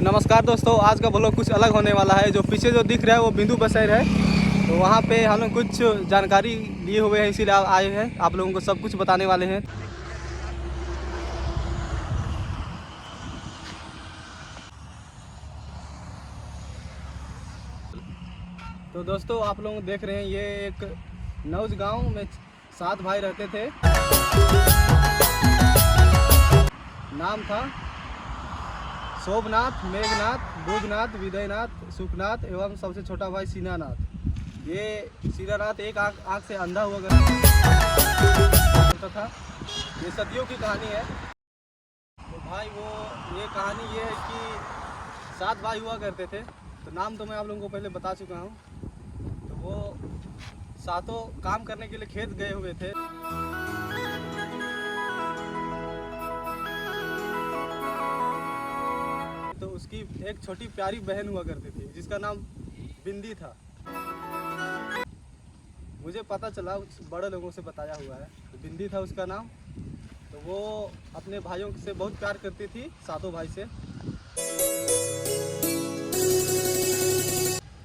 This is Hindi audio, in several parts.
तो नमस्कार दोस्तों, आज का ब्लॉग कुछ अलग होने वाला है। जो पीछे जो दिख रहा है वो बिंदु बसैर है। तो वहाँ पे हम लोग कुछ जानकारी लिए हुए हैं, इसीलिए आए हैं, आप लोगों को सब कुछ बताने वाले हैं। तो दोस्तों आप लोग देख रहे हैं, ये एक नौज गांव में 7 भाई रहते थे। नाम था शोभनाथ, मेघनाथ, बुधनाथ, विदयनाथ, सुखनाथ एवं सबसे छोटा भाई सीनानाथ। ये सीनानाथ एक आँख से अंधा हुआ करता था। ये सदियों की कहानी है। तो भाई ये कहानी ये है कि 7 भाई हुआ करते थे। तो नाम तो मैं आप लोगों को पहले बता चुका हूँ। तो वो सातों काम करने के लिए खेत गए हुए थे। तो उसकी एक छोटी प्यारी बहन हुआ करती थी जिसका नाम बिंदी था। मुझे पता चला, बड़े लोगों से बताया हुआ है, तो बिंदी था उसका नाम। तो वो अपने भाइयों से बहुत प्यार करती थी, 7 भाई से।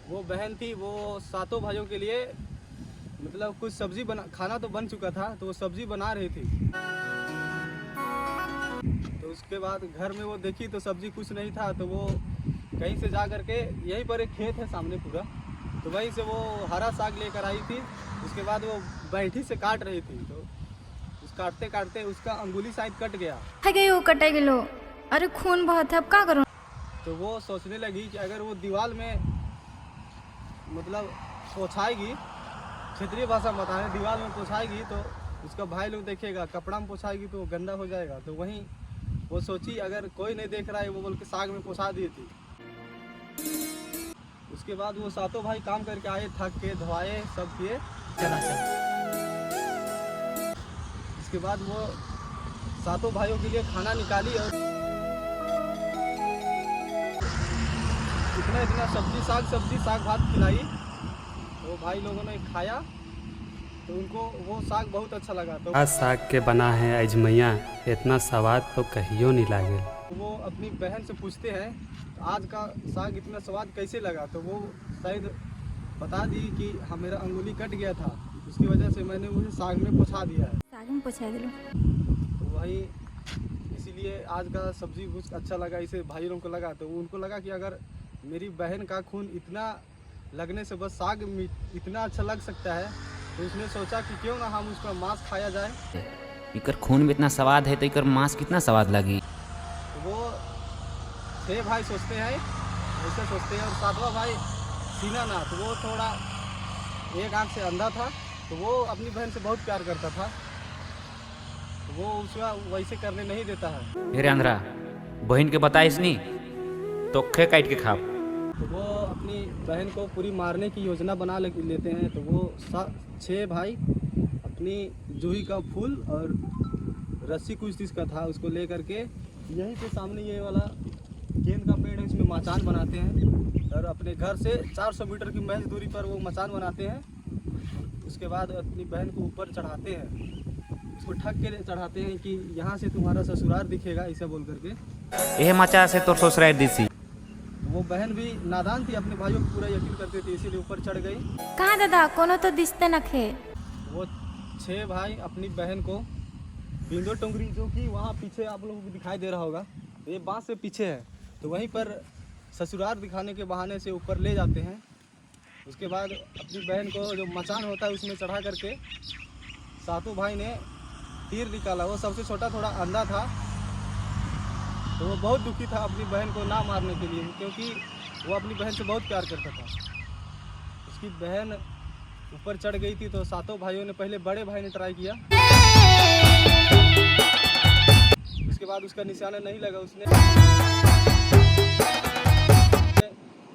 वो बहन थी, वो 7 भाइयों के लिए मतलब कुछ सब्जी खाना तो बन चुका था, तो वो सब्जी बना रही थी। तो उसके बाद घर में वो देखी तो सब्जी कुछ नहीं था। तो वो कहीं से जा करके, यहीं पर एक खेत है सामने पूरा, तो वहीं से वो हरा साग लेकर आई थी। उसके बाद वो बैठी से काट रही थी। तो उस काटते काटते उसका अंगुली शायद कट गया। कटे गेलो, अरे खून बहुत है, अब क्या करूं? तो वो सोचने लगी कि अगर वो दीवार में मतलब पोछाएगी, क्षेत्रीय भाषा में बताएं, दीवार में पोछाएगी तो उसका भाई लोग देखेगा, कपड़ा में पोछाएगी तो गंदा हो जाएगा। तो वहीं वो सोची अगर कोई नहीं देख रहा है, वो बोल के साग में पोछा दी थी। उसके बाद वो 7 भाई काम करके आए, थक के धोआए, सब किए, चला चल। इसके बाद वो 7 भाइयों के लिए खाना निकाली और इतना सब्जी साग भात खिलाई। तो भाई लोगों ने खाया तो उनको वो साग बहुत अच्छा लगा। तो आज साग के बना है अजमैया, इतना स्वाद तो कहियो नहीं लागे। वो अपनी बहन से पूछते हैं तो आज का साग इतना स्वाद कैसे लगा। तो वो शायद बता दी कि हाँ, मेरा अंगुली कट गया था, उसकी वजह से मैंने उसे साग में पोछा दिया है। साग में पोछा दिलो। तो वही इसीलिए आज का सब्जी कुछ अच्छा लगा, इसे भाई लोगों को लगा। तो उनको लगा कि अगर मेरी बहन का खून इतना लगने से बस साग इतना अच्छा लग सकता है, तो उसने सोचा कि क्यों ना हम उसका मांस खाया जाए। इकर खून में इतना स्वाद है तो इकर मांस कितना स्वाद लगी। तो वो 6 भाई सोचते हैं, ऐसे सोचते हैं। और 7वां भाई सीनानाथ, वो थोड़ा एक आँख से अंधा था। तो वो अपनी बहन से बहुत प्यार करता था। तो वो उसका वैसे करने नहीं देता है। अरे अंधरा, बहन के बताइस नहीं तो खे काट के खाओ। तो वो अपनी बहन को पूरी मारने की योजना बना लेते हैं। तो वो 6 भाई अपनी जूही का फूल और रस्सी कुछ चीज़ का था, उसको ले करके यहीं पे सामने ये वाला गेंद का पेड़ है, इसमें मचान बनाते हैं। और अपने घर से 400 मीटर की महज दूरी पर वो मचान बनाते हैं। उसके बाद अपनी बहन को ऊपर चढ़ाते हैं, उसको ठग के चढ़ाते हैं कि यहाँ से तुम्हारा ससुराल दिखेगा, ऐसा बोल करके। यह मचा से तोर ससुराल दिसी। वो बहन भी नादान थी, अपने भाइयों को पूरा यकीन करती थी, इसीलिए ऊपर चढ़ गई। कहाँ दादा, कोनो तो दिखते न खे। वो 6 भाई अपनी बहन को बिंदो टोंगरी, जो कि वहाँ पीछे आप लोगों को दिखाई दे रहा होगा, तो ये बांस से पीछे है, तो वहीं पर ससुराल दिखाने के बहाने से ऊपर ले जाते हैं। उसके बाद अपनी बहन को जो मचान होता है उसमें चढ़ा करके 7 भाई ने तीर निकाला। वो सबसे छोटा थोड़ा अंधा था, तो वो बहुत दुखी था अपनी बहन को ना मारने के लिए, क्योंकि वो अपनी बहन से बहुत प्यार करता था। उसकी बहन ऊपर चढ़ गई थी। तो 7 भाइयों ने, पहले बड़े भाई ने ट्राई किया, उसके बाद उसका निशाना नहीं लगा। उसने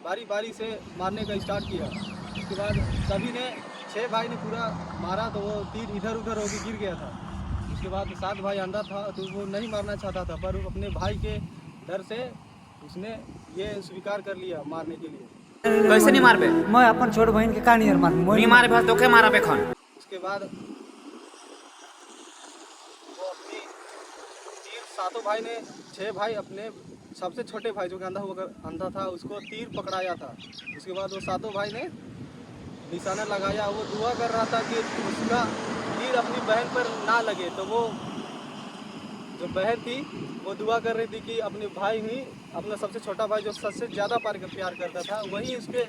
बारी बारी से मारने का स्टार्ट किया। उसके बाद सभी ने, 6 भाई ने पूरा मारा, तो वो तीर इधर उधर होकर गिर गया था। उसके बाद 7 भाई अंधा था, तो वो नहीं मारना चाहता था, पर अपने भाई के डर से उसने ये स्वीकार कर लिया मारने के लिए। कैसे नहीं मारबे? मैं अपन छोट बहन के कहानी मार नहीं मारे भाई तो के मारा बेखन। उसके बाद वो अपनी तीर 7 भाई ने, 6 भाई अपने सबसे छोटे भाई जो कि अंधा था उसको तीर पकड़ाया था। उसके बाद वो सातों भाई ने निशाना लगाया। वो दुआ कर रहा था कि उसका तीर अपनी बहन पर ना लगे। तो वो जो बहन थी वो दुआ कर रही थी कि अपने भाई ही, अपना सबसे छोटा भाई जो सबसे ज़्यादा प्यार करता था, वही उसके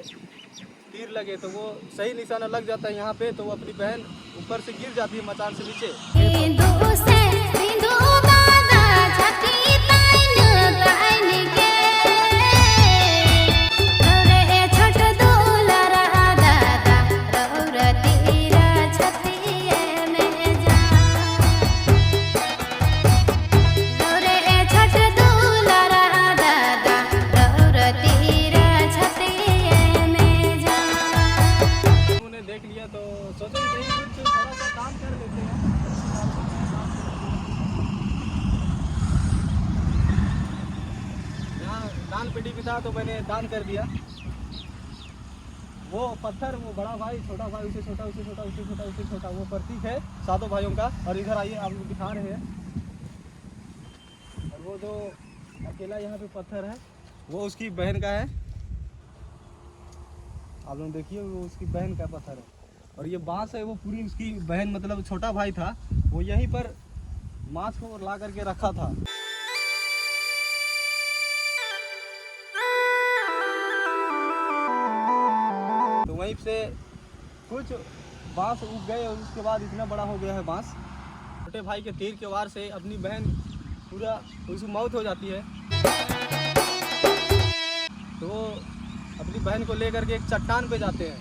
तीर लगे। तो वो सही निशाना लग जाता है यहाँ पे, तो वो अपनी बहन ऊपर से गिर जाती है मचान से नीचे। देख लिया तो सोचा कि कहीं कुछ थोड़ा सा काम कर लेते हैं। यहाँ दान पेटी भी था तो मैंने दान कर दिया। वो पत्थर, वो बड़ा भाई, छोटा भाई, उसे छोटा, उसे छोटा, उसे छोटा, उसे छोटा, वो प्रतीक है सातों भाइयों का। और इधर आइए, आप लोग दिखा रहे हैं। और वो जो अकेला यहाँ पे पत्थर है वो उसकी बहन का है। आप लोग देखिए, वो उसकी बहन का पत्थर है। और ये बांस है वो पूरी उसकी बहन, मतलब छोटा भाई था, वो यहीं पर मांस को ला करके रखा था। तो वहीं से कुछ बांस उग गए और उसके बाद इतना बड़ा हो गया है बांस। छोटे भाई के तीर के वार से अपनी बहन पूरा उसकी मौत हो जाती है। तो वो अपनी बहन को लेकर के एक चट्टान पे जाते हैं।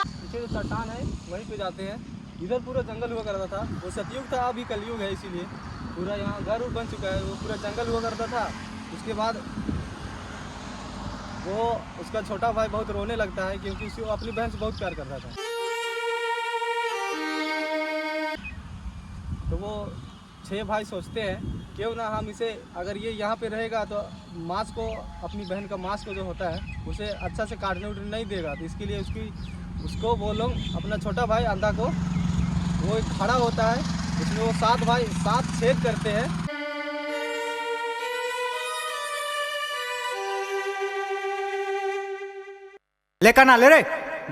पीछे जो चट्टान है वहीं पे जाते हैं। इधर पूरा जंगल हुआ करता था, वो सतयुग था, अभी कलयुग है, इसीलिए पूरा यहाँ घर बन चुका है। वो पूरा जंगल हुआ करता था। उसके बाद वो उसका छोटा भाई बहुत रोने लगता है क्योंकि उसे अपनी बहन से बहुत प्यार करता था। तो वो 6 भाई सोचते हैं क्यों ना हम इसे, अगर ये यहाँ पे रहेगा तो मांस को, अपनी बहन का मांस को जो होता है उसे अच्छा से काटने उठने नहीं देगा। तो इसके लिए उसको वो लोग, अपना छोटा भाई अंधा को, वो एक खड़ा होता है, उसमें वो 7 भाई 7 छेद करते हैं। लेकर ना ले रे,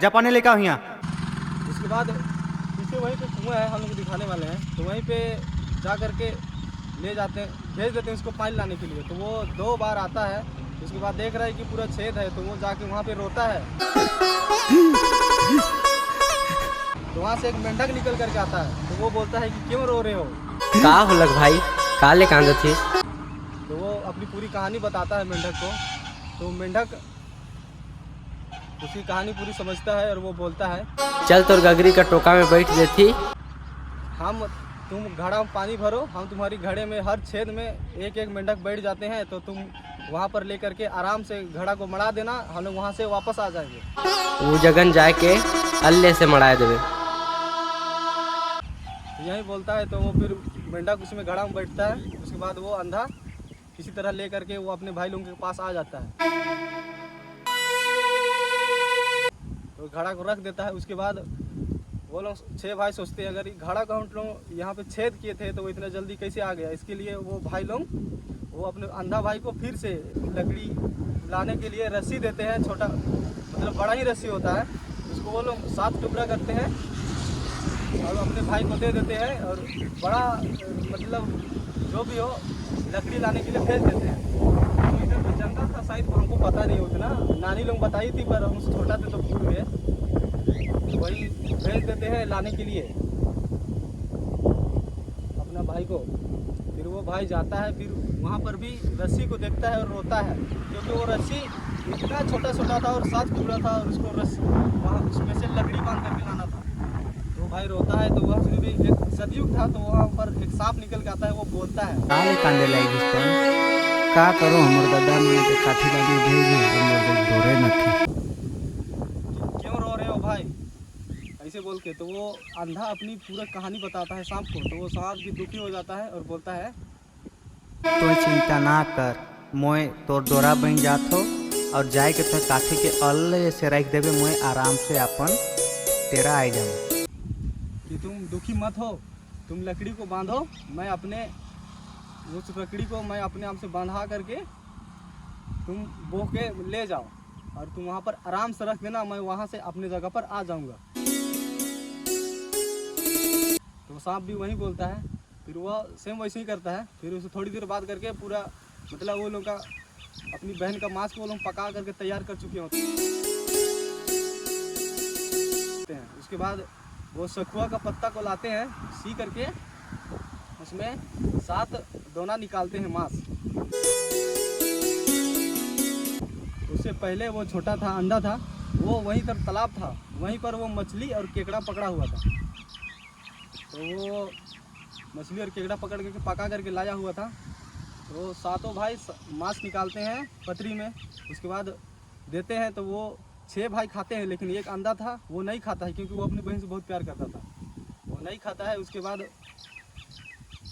जापानी लेकर आओ यहाँ। उसके बाद पीछे वहीं पे कुआं है, हम लोग दिखाने वाले हैं। तो वहीं पे जा करके ले जाते हैं, भेज देते हैं उसको पानी लाने के लिए। तो वो 2 बार आता है। उसके बाद देख रहा है कि पूरा छेद है, तो वो जाके वहाँ पे रोता है। तो वहाँ से एक मेंढक निकल करके आता है। तो वो बोलता है कि क्यों रो रहे हो? का होलक भाई, का ले कांदे थे? तो वो अपनी पूरी कहानी बताता है मेंढक को। तो मेंढक उसकी कहानी पूरी समझता है और वो बोलता है, चल तोर गगरी का टोका में बैठ देती। तुम घड़ा में पानी भरो, हम तुम्हारी घड़े में हर छेद में एक एक मेंढक बैठ जाते हैं। तो तुम वहाँ पर लेकर के आराम से घड़ा को मड़ा देना, हम लोग वहाँ से वापस आ जाएंगे। वो जगन जाए के अल्ले से मड़ा देवे। यही बोलता है। तो वो फिर मेंढक उसमें घड़ा में बैठता है। उसके बाद वो अंधा किसी तरह लेकर के वो अपने भाई लोगों के पास आ जाता है। तो घड़ा को रख देता है। उसके बाद वो लोग 6 भाई सोचते हैं, अगर घड़ा को हम लोग यहाँ पे छेद किए थे तो वो इतना जल्दी कैसे आ गया। इसके लिए वो भाई लोग, वो अपने अंधा भाई को फिर से लकड़ी लाने के लिए रस्सी देते हैं। छोटा, मतलब बड़ा ही रस्सी होता है, उसको वो लोग 7 टुकड़ा करते हैं और अपने भाई को दे देते हैं। और बड़ा, मतलब जो भी हो, लकड़ी लाने के लिए भेज देते हैं। तो इधर तो जंगल था शायद, हमको पता नहीं उतना, नानी लोग बताई थी, पर हम छोटा थे तो भूल गए। वही भेज देते हैं लाने के लिए अपना भाई को। फिर वो भाई जाता है, फिर वहाँ पर भी रस्सी को देखता है और रोता है, क्योंकि वो रस्सी इतना छोटा छोटा था और 7 टुकड़ा था और उसको रस्सी वहाँ उसमें से लकड़ी बांध करके लाना था। तो भाई रोता है। तो वहाँ से भी एक सतयुग था, तो वहाँ पर एक सांप निकल के आता है। वो बोलता है, काले कांदे लागी इस पर का करो, हमर दादा ने तो काठी लागी भेज दी, हमर डोरे नथी। क्यों रो रहे हो भाई, ऐसे बोल के। तो वो अंधा अपनी पूरा कहानी बताता है सांप को। तो वो सांप भी दुखी हो जाता है और बोलता है, तो चिंता ना कर, मोए तोर डोरा बन जात हो और जाए के तो काठी के अल्ले से रख देवे, मोए आराम से अपन तेरा आ जाऊँ। कि तुम दुखी मत हो, तुम लकड़ी को बांधो, मैं अपने उस लकड़ी को मैं अपने आप से बांधा करके तुम बो के ले जाओ और तुम वहाँ पर आराम से रख देना, मैं वहाँ से अपने जगह पर आ जाऊँगा। तो सांप भी वही बोलता है, फिर वह सेम वैसे ही करता है। फिर उसे थोड़ी देर बाद करके पूरा मतलब वो लोग का अपनी बहन का मांस को वो लोग पका करके तैयार कर चुके होते हैं। उसके बाद वो सखुआ का पत्ता को लाते हैं, सी करके उसमें 7 दोना निकालते हैं मांस। उससे पहले वो छोटा था, अंडा था, वो वहीं पर तालाब था, वहीं पर वो मछली और केकड़ा पकड़ा हुआ था। तो वो मछली और केकड़ा पकड़ के पका करके लाया हुआ था। तो 7 भाई मांस निकालते हैं पतरी में, उसके बाद देते हैं। तो वो 6 भाई खाते हैं, लेकिन एक अंधा था वो नहीं खाता है, क्योंकि वो अपनी बहन से बहुत प्यार करता था, वो नहीं खाता है। उसके बाद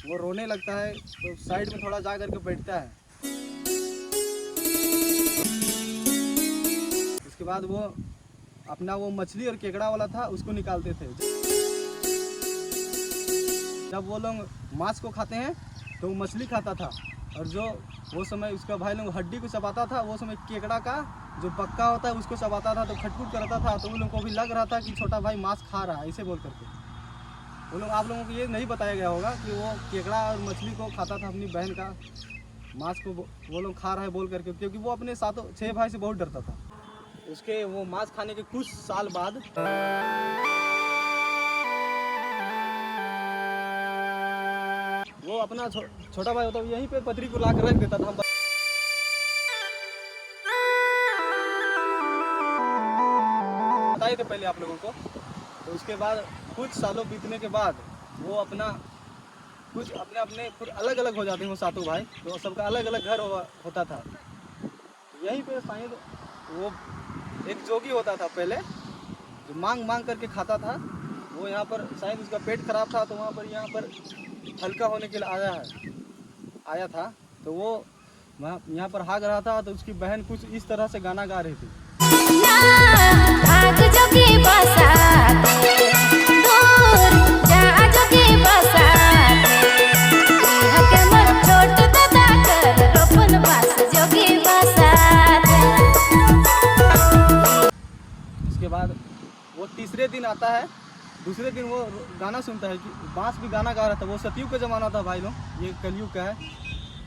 वो रोने लगता है, तो साइड में थोड़ा जा करके बैठता है। उसके बाद वो अपना वो मछली और केकड़ा वाला था उसको निकालते थे। जब वो लोग मांस को खाते हैं तो वो मछली खाता था, और जो वो समय उसका भाई लोग हड्डी को चबाता था, वो समय केकड़ा का जो पक्का होता है उसको चबाता था। तो खटखुट करता था, तो उन लोगों को भी लग रहा था कि छोटा भाई मांस खा रहा है, ऐसे बोल करके। वो लोग, आप लोगों को ये नहीं बताया गया होगा कि वो केकड़ा और मछली को खाता था, अपनी बहन का मांस को वो लोग खा रहा है बोल करके, क्योंकि वो अपने 6 भाई से बहुत डरता था। उसके वो मांस खाने के कुछ साल बाद वो अपना छोटा भाई होता है यहीं पे पतरी को ला कर रख देता था। बताए थे पहले आप लोगों को। तो उसके बाद कुछ सालों बीतने के बाद वो अपना कुछ अपने फिर अलग अलग हो जाते हैं वो 7 भाई। तो सबका अलग अलग घर होता था। यहीं पे शायद वो एक जोगी होता था पहले, जो मांग करके खाता था। वो यहाँ पर शायद उसका पेट खराब था, तो वहाँ पर यहाँ पर हल्का होने के लिए आया था। तो वो यहाँ पर हाग रहा था। तो उसकी बहन कुछ इस तरह से गाना गा रही थी। भाग जोगी बसाते, दूर जा जोगी बसाते, इह के मोर छोट दादा कर रोपन बास जोगी बसाते। उसके बाद वो तीसरे दिन आता है। दूसरे दिन वो गाना सुनता है कि बांस भी गाना गा रहा था। वो सतयुग का ज़माना था भाई लोग, ये कलयुग का है।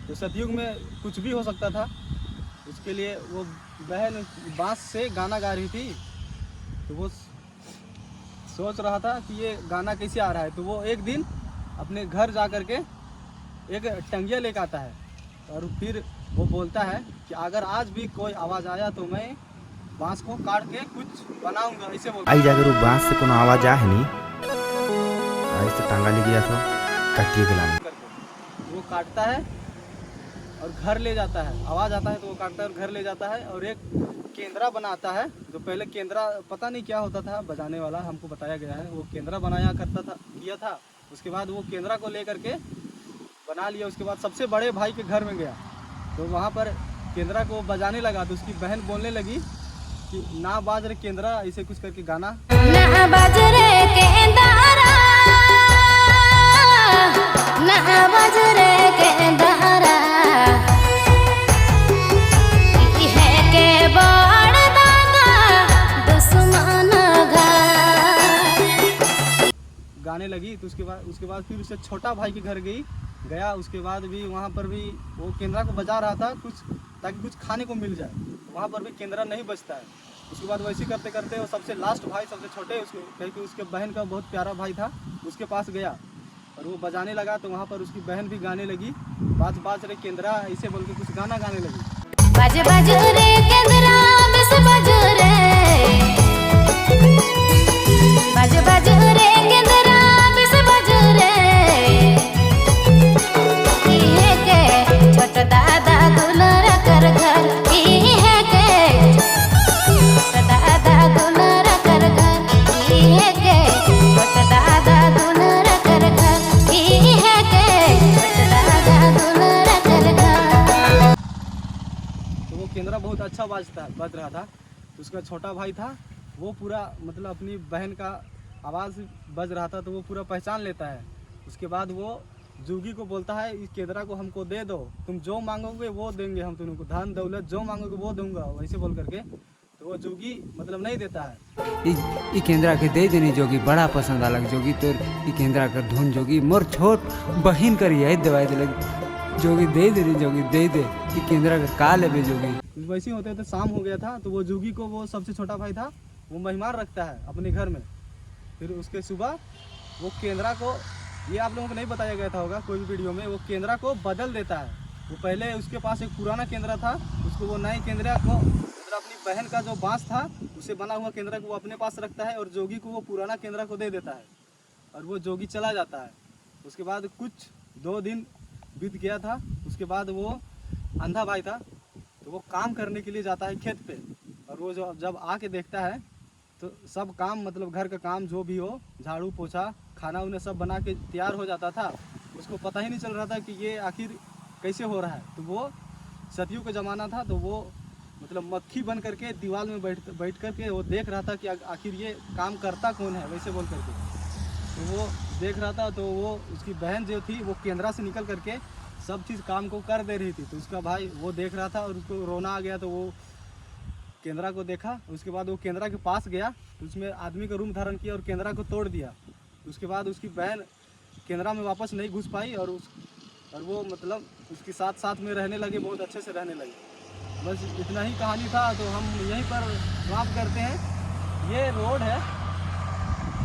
तो सतयुग में कुछ भी हो सकता था, उसके लिए वो बहन बांस से गाना गा रही थी। तो वो सोच रहा था कि ये गाना कैसे आ रहा है। तो वो एक दिन अपने घर जा कर के एक टंगिया लेकर आता है, और फिर वो बोलता है कि अगर आज भी कोई आवाज़ आया तो मैं बांस को काट के कुछ बनाऊंगा, ऐसे बोलता है। आई जाकर वो बांस से कोनो आवाज आ है नहीं, ऐसे टांगा ले गया था काटिए के लाने। वो काटता है और घर ले जाता है। आवाज़ आता है तो वो काटता है और घर ले जाता है। और एक केंद्रा बनाता है, जो पहले केंद्रा पता नहीं क्या होता था बजाने वाला, हमको बताया गया है। वो केंद्रा बनाया करता था, किया था। उसके बाद वो केंद्रा को ले करके बना लिया। उसके बाद सबसे बड़े भाई के घर में गया, तो वहाँ पर केंद्रा को बजाने लगा। तो उसकी बहन बोलने लगी कि ना बाज रे केंद्रा, ऐसे कुछ करके गाना। ना बाज रे केंदारा, ना बाज रे केंदारा, इह के बड़ दादा दुश्मन गाने लगी। तो उसके बाद फिर उससे छोटा भाई के घर गया। उसके बाद भी वहाँ पर भी वो केंद्रा को बजा रहा था कुछ, ताकि कुछ खाने को मिल जाए। वहाँ पर भी केंद्रा नहीं बजता है। उसके बाद वैसे करते करते वो सबसे लास्ट भाई, सबसे छोटे, क्योंकि उसके बहन का बहुत प्यारा भाई था, उसके पास गया और वो बजाने लगा। तो वहाँ पर उसकी बहन भी गाने लगी, बाज रे केंद्रा, ऐसे बोल के कुछ गाना गाने लगी। बाज बाज रे केंद्रा बिस बाज रे, बाज बाज रे केंद्रा बिस बाज रे, इहे के छोट दादा दुलर कर घर, इहे के छोट दादा दुलर कर घर, इहे के छोट दादा दुलर कर घर, इहे के छोट दादा दुलर कर घर। तो वो केंद्रा बहुत अच्छा बज रहा था। तो उसका छोटा भाई था, वो पूरा मतलब अपनी बहन का आवाज़ बज रहा था, तो वो पूरा पहचान लेता है। उसके बाद वो जोगी को बोलता है इस केंद्रा को हमको दे दो, तुम जो मांगोगे वो देंगे हम तुमको, धन दौलत जो मांगोगे वो दूंगा, वैसे बोल करके। तो वो जोगी मतलब नहीं देता है। ई केंद्रा के दे देनी जोगी, बड़ा पसंद आलक जोगी तोर ई केंद्रा कर धुन जोगी, मोर छोट बहिन कर यही दवाई दिलक जोगी, दे देनी जोगी, दे दे ई केंद्रा का का लेबे जोगी। वैसे ही होते होते शाम हो गया था, तो वो जोगी को, वो सबसे छोटा भाई था, वो मेहमान रखता है अपने घर में। फिर उसके सुबह वो केंद्रा को, ये आप लोगों को नहीं बताया गया था होगा कोई भी वीडियो में, वो केंद्रा को बदल देता है। वो पहले उसके पास एक पुराना केंद्रा था, उसको वो नए केंद्रा को मतलब अपनी बहन का जो बांस था उसे बना हुआ केंद्रा को वो अपने पास रखता है, और जोगी को वो पुराना केंद्रा को दे देता है, और वो जोगी चला जाता है। उसके बाद कुछ 2 दिन बीत गया था। उसके बाद वो अंधा भाई था, तो वो काम करने के लिए जाता है खेत पे, और वो जब आके देखता है तो सब काम मतलब घर का काम जो भी हो, झाड़ू पोछा खाना उन्हें सब बना के तैयार हो जाता था। उसको पता ही नहीं चल रहा था कि ये आखिर कैसे हो रहा है। तो वो सदियों का ज़माना था, तो वो मतलब मक्खी बन करके दीवार में बैठ करके वो देख रहा था कि आखिर ये काम करता कौन है, वैसे बोल करके। तो वो देख रहा था, तो वो उसकी बहन जो थी वो केंद्रा से निकल करके सब चीज़ काम को कर दे रही थी। तो उसका भाई वो देख रहा था और उसको रोना आ गया, तो वो केंद्रा को देखा। उसके बाद वो केंद्रा के पास गया, उसमें आदमी का रूप धारण किया और केंद्रा को तोड़ दिया। उसके बाद उसकी बहन केंद्रा में वापस नहीं घुस पाई, और वो मतलब उसके साथ में रहने लगे, बहुत अच्छे से रहने लगे। बस इतना ही कहानी था, तो हम यहीं पर समाप्त करते हैं। ये रोड है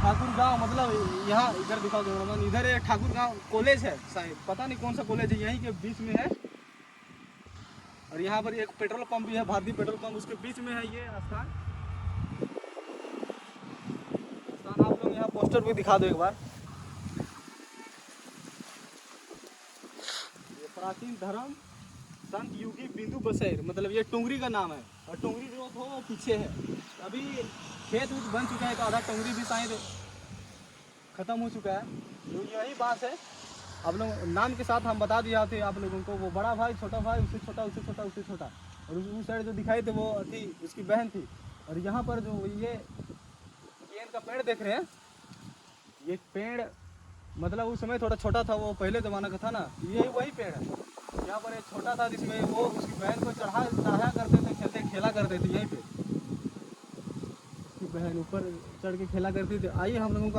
ठाकुर गांव, मतलब यहाँ इधर दिखाओ कैमरामैन, इधर एक ठाकुर गांव कॉलेज है शायद, पता नहीं कौन सा कॉलेज है, यहीं के बीच में है। और यहाँ पर एक पेट्रोल पंप भी है, भारतीय पेट्रोल पंप, उसके बीच में है ये स्थान। आप लोग यहाँ पोस्टर भी दिखा दो एक बार। ये प्राचीन धर्म संत युगी बिंदु बसेर, मतलब ये टुंगरी का नाम है, और टुंगरी जो हो वो पीछे है। अभी खेत उत बन चुका है, तो आधा टुंगरी भी शायद खत्म हो चुका है। तो यही बात है, आप लोग नाम के साथ हम बता दिया थे आप लोगों को। वो बड़ा भाई, छोटा भाई, उससे छोटा, उससे छोटा, उससे छोटा, और उस साइड जो दिखाई थे वो थी उसकी बहन थी। और यहाँ पर जो ये केन का पेड़ देख रहे हैं, ये पेड़ मतलब उस समय थोड़ा छोटा था, वो पहले ज़माना का था ना, ये वही पेड़ है। यहाँ पर एक छोटा था जिसमें वो उसकी बहन को चढ़ाया करते थे, खेला करते थे। यहीं पे उसकी बहन ऊपर चढ़ के खेला करती थी। आइए हम लोगों को